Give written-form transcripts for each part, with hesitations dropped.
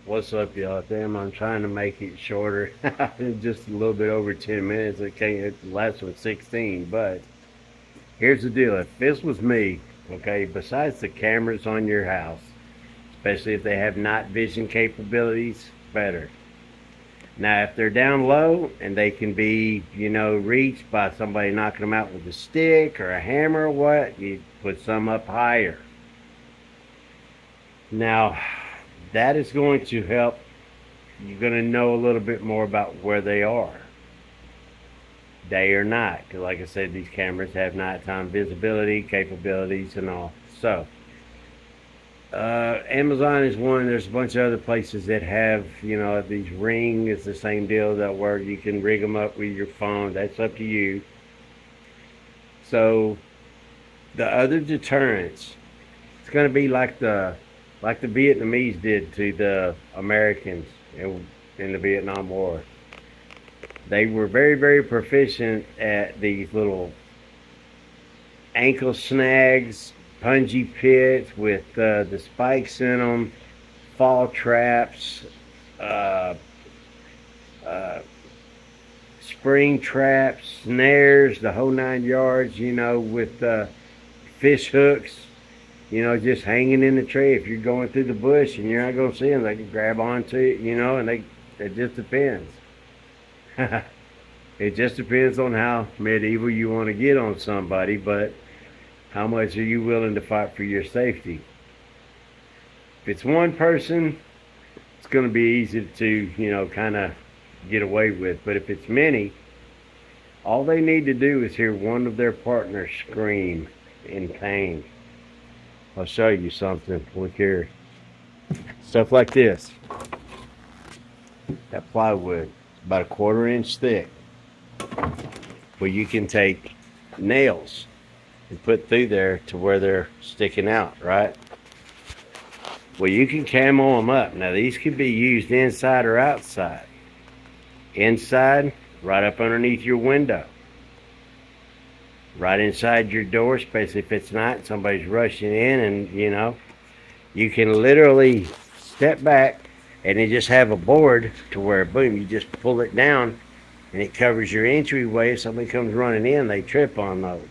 What's up, y'all? Damn, I'm trying to make it shorter. Just a little bit over 10 minutes. The last one 16. But here's the deal. If this was me, okay, besides the cameras on your house, especially if they have night vision capabilities, better. Now, if they're down low and they can be, reached by somebody knocking them out with a stick or a hammer or what, you put some up higher. Now, that is going to help. You're going to know a little bit more about where they are, day or night. Because like I said, these cameras have nighttime visibility capabilities and all. So, Amazon is one. There's a bunch of other places that have, these Ring is the same deal, that where you can rig them up with your phone. That's up to you. So, the other deterrents, it's going to be like the Vietnamese did to the Americans in the Vietnam War. They were very, very proficient at these little ankle snags, punji pits with the spikes in them, fall traps, spring traps, snares, the whole 9 yards, with fish hooks. Just hanging in the tree. If you're going through the bush and you're not going to see them, they can grab onto it, and it just depends. It just depends on how medieval you want to get on somebody, but how much are you willing to fight for your safety? If it's one person, it's going to be easy to, kind of get away with. But if it's many, all they need to do is hear one of their partners scream in pain. I'll show you something. Look here. Stuff like this. That plywood, about a 1/4 inch thick. Where you can take nails and put through there to where they're sticking out, right? Well, you can camo them up. Now, these can be used inside or outside. Inside, right up underneath your window. Right inside your door, especially if it's night and somebody's rushing in, and you can literally step back and then just have a board to where, boom, you just pull it down and it covers your entryway. If somebody comes running in, they trip on those.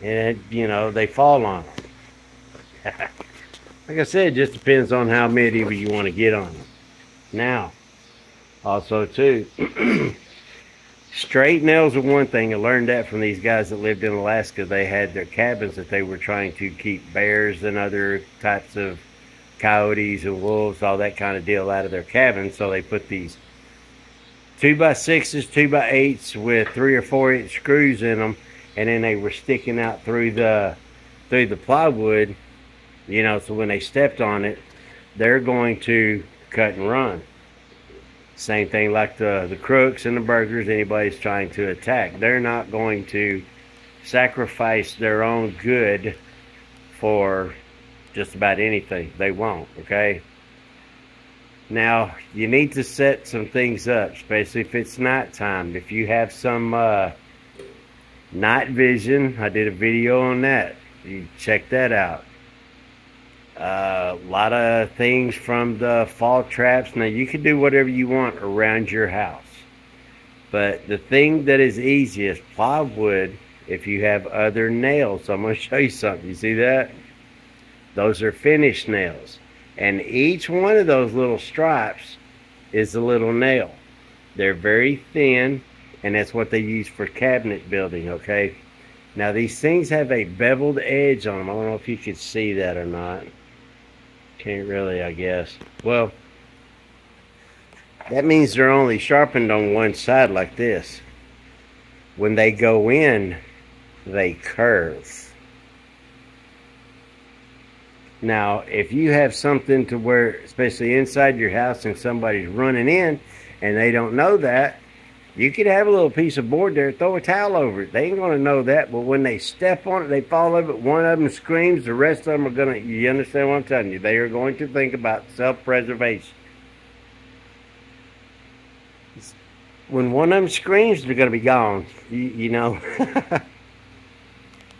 And, they fall on them. Like I said, it just depends on how medieval you want to get on them. Now, also too, straight nails are one thing. I learned that from these guys that lived in Alaska. They had their cabins that they were trying to keep bears and other types of coyotes and wolves, all that kind of deal out of their cabins. So they put these 2x6s, 2x8s with 3 or 4 inch screws in them, and then they were sticking out through the plywood. So when they stepped on it, they're going to cut and run. Same thing like the crooks and the burglars, anybody's trying to attack. They're not going to sacrifice their own good for just about anything. They won't, okay? Now, you need to set some things up, especially if it's nighttime. If you have some night vision, I did a video on that. You check that out. A lot of things from the fall traps. Now, you can do whatever you want around your house. But the thing that is easiest, plywood, if you have other nails. So I'm going to show you something. You see that? Those are finished nails. And each one of those little stripes is a little nail. They're very thin, and that's what they use for cabinet building, okay? Now, these things have a beveled edge on them. I don't know if you could see that or not. Can't really, I guess. Well, that means they're only sharpened on one side like this. When they go in, they curve. Now, if you have something to where, especially inside your house, and somebody's running in and they don't know that, you could have a little piece of board there, throw a towel over it. They ain't going to know that, but when they step on it, they fall over it, one of them screams, the rest of them are going to, you understand what I'm telling you? They are going to think about self-preservation. When one of them screams, they're going to be gone, you know.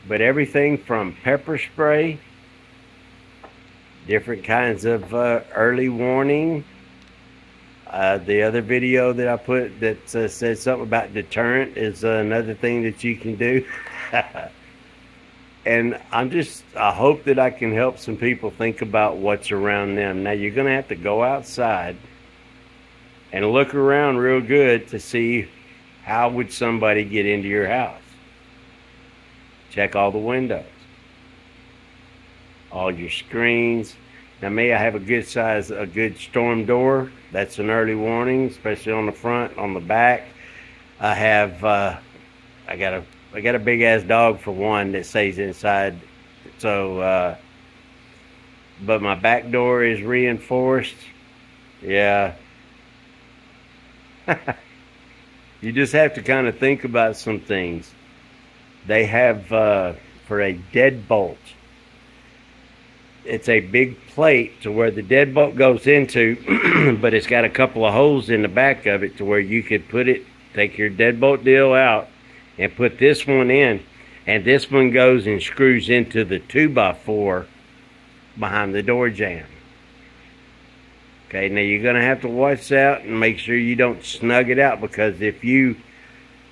But everything from pepper spray different kinds of early warning. The other video that I put that said something about deterrent is another thing that you can do. And I hope that I can help some people think about what's around them. Now, you're going to have to go outside and look around real good to see how would somebody get into your house. Check all the windows, all your screens. Now, may I have a good storm door? That's an early warning, especially on the front, on the back. I got a big ass dog for one that stays inside. So, but my back door is reinforced. Yeah. You just have to kind of think about some things. They have, for a deadbolt, it's a big plate to where the deadbolt goes into, but it's got a couple of holes in the back of it to where you could take your deadbolt deal out and put this one in, and this one goes and screws into the 2x4 behind the door jamb. Okay, now you're going to have to watch out and make sure you don't snug it out, because if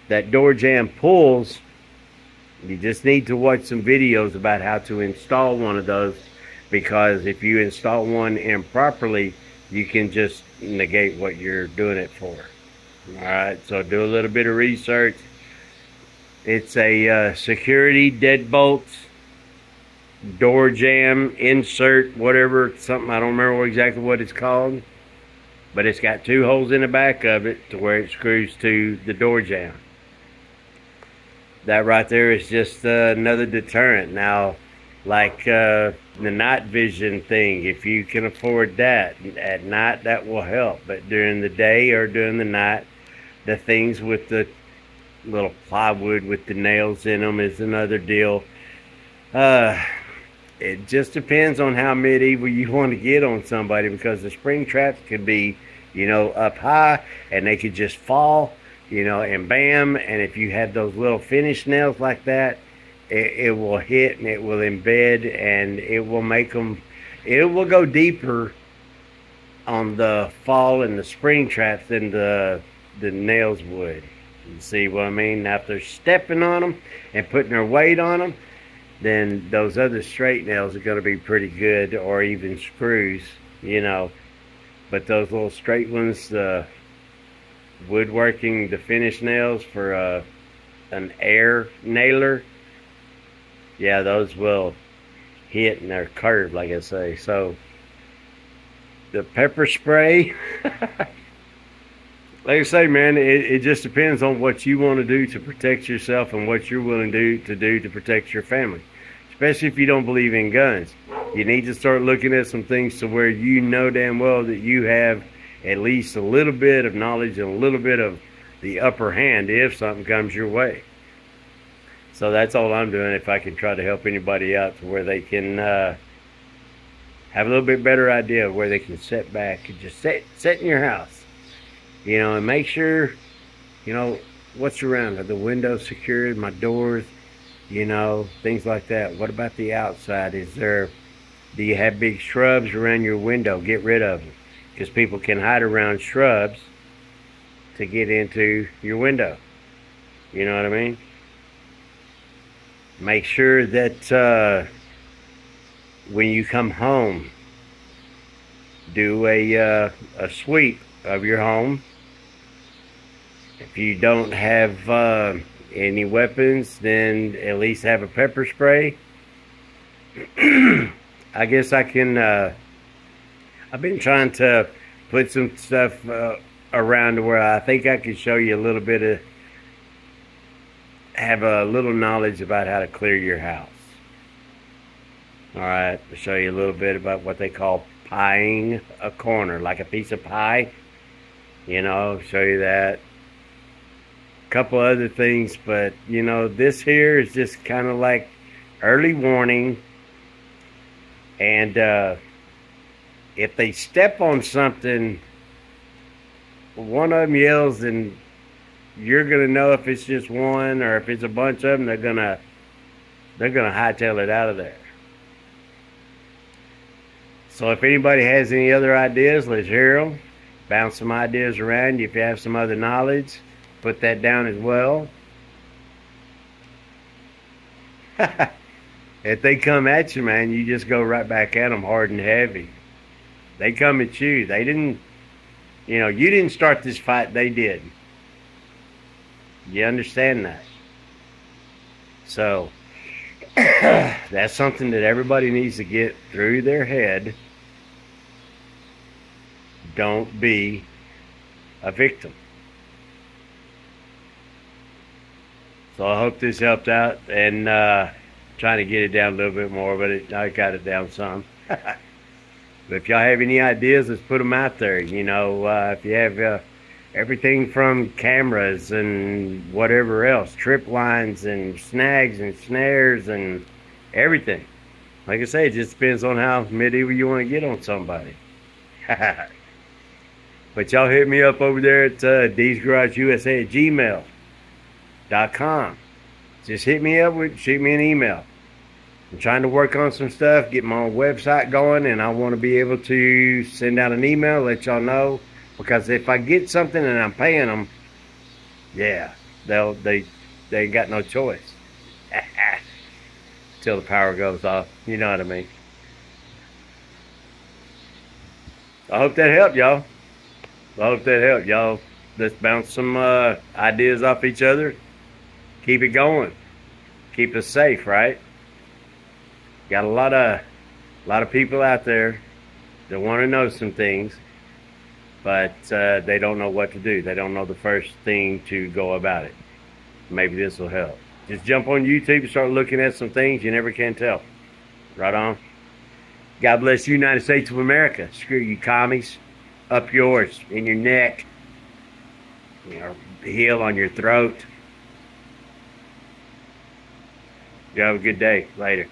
that door jamb pulls, you just need to watch some videos about how to install one of those, because if you install one improperly, you can just negate what you're doing it for. Alright, so do a little bit of research. It's a security deadbolt door jamb insert, whatever, something, I don't remember exactly what it's called, but it's got 2 holes in the back of it to where it screws to the door jamb. That right there is just another deterrent. Now, like the night vision thing, if you can afford that at night, that will help. But during the day or during the night, the things with the little plywood with the nails in them is another deal. It just depends on how medieval you want to get on somebody, because the spring traps could be, up high, and they could just fall, and bam. And if you have those little finish nails like that, it will hit and it will embed, and it will go deeper on the fall and the spring traps than the nails would. You see what I mean? Now, if they're stepping on them and putting their weight on them, then those other straight nails are going to be pretty good, or even screws, But those little straight ones, the woodworking, the finish nails for an air nailer, yeah, those will hit and they're curved, like I say. So the pepper spray, like I say, man, it just depends on what you want to do to protect yourself and what you're willing to do to protect your family. Especially if you don't believe in guns. You need to start looking at some things to where you know damn well that you have at least a little bit of knowledge and a little bit of the upper hand if something comes your way. So that's all I'm doing, if I can try to help anybody out to where they can have a little bit better idea of where they can sit back and just sit in your house. And make sure, what's around. Are the windows secured? My doors, things like that. What about the outside? Do you have big shrubs around your window? Get rid of them, because people can hide around shrubs to get into your window. You know what I mean? Make sure that when you come home, do a sweep of your home. If you don't have any weapons, then at least have a pepper spray. I guess I can, I've been trying to put some stuff around to where I think I can show you a little bit of, have a little knowledge about how to clear your house. Alright, I'll show you a little bit about what they call pieing a corner, like a piece of pie. Show you that. Couple other things, but this here is just kind of like early warning. And if they step on something, one of them yells, and you're gonna know if it's just one or if it's a bunch of them. They're gonna hightail it out of there. So if anybody has any other ideas, let's hear them. Bounce some ideas around. If you have some other knowledge, put that down as well. If they come at you, man, you just go right back at them hard and heavy. They come at you. They didn't, you didn't start this fight. They did. You understand that? So that's something that everybody needs to get through their head. Don't be a victim. So I hope this helped out, and trying to get it down a little bit more, but I got it down some. But if y'all have any ideas, let's put them out there. If you have everything from cameras and whatever else, trip lines and snags and snares and everything. Like I say, it just depends on how medieval you want to get on somebody. But y'all hit me up over there at dsgarageusa@gmail.com. Just hit me up, shoot me an email. I'm trying to work on some stuff, get my own website going, and I want to be able to send out an email, let y'all know. Because if I get something and I'm paying them, yeah, they ain't got no choice. Till the power goes off. You know what I mean? I hope that helped, y'all. Let's bounce some ideas off each other. Keep it going. Keep us safe, right? Got a lot of people out there that want to know some things, but they don't know what to do. They don't know the first thing to go about it. Maybe this will help. Just jump on YouTube and start looking at some things. You never can tell. Right on. God bless the United States of America. Screw you commies. Up yours, in your neck, your heel on your throat. You have a good day. Later.